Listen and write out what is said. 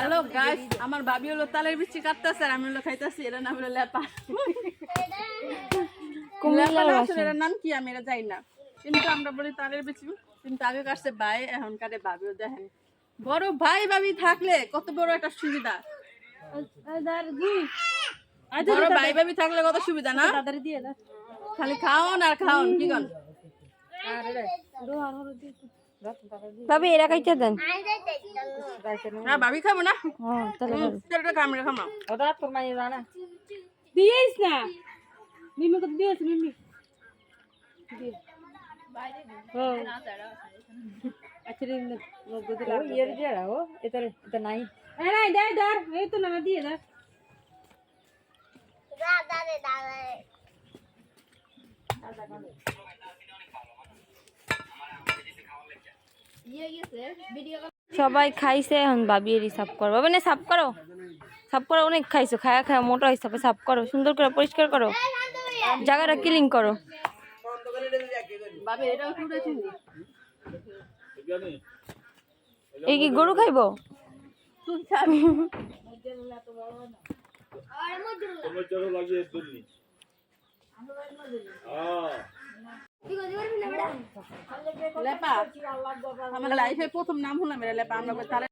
Hello guys, আমার ভাবি হলো তালের বিচি কাটতেছে আর আমি হলো খাইতেছি। এর নাম হলো লেপা। এর নাম কি আমি এটা জানি না, কিন্তু আমরা বলি তালের বিচি। কিন্তু আগে কাটছে ভাই, এখন কাটে ভাবিও। দেখেন বড় ভাই ভাবি থাকলে কত বড় একটা সুবিধা। বড় ভাই ভাবি থাকলে কত সুবিধা না? খালি খাওন আর খাওন, কি কন ভাবি এরা খাইতে দেন। হ্যাঁ ভাবি খাবো না, তাহলে কামড়ে খামা ওটা তোর মাই রানা দিয়েছ না মিমি কত দিয়েছ মিমি আচ্ছা রে নগদ ও ইয়ার জেরা ও এটা নাই এ নাই দে ধর এই তো না দিয়ে দে সবাই খাইছে, এখন ভাবি এরি সাফ করো। বাবা না সাফ করো, সাফ করো। অনেক খাইছো, খায়া খায়া মোটা হয়েছে। সাফ করো, সুন্দর করে পরিষ্কার করো, জায়গাটা ক্লিন করো। এই কি গরু খাইবো? লেপা আমার লাইফে প্রথম নাম হলাম লেপা। আমরা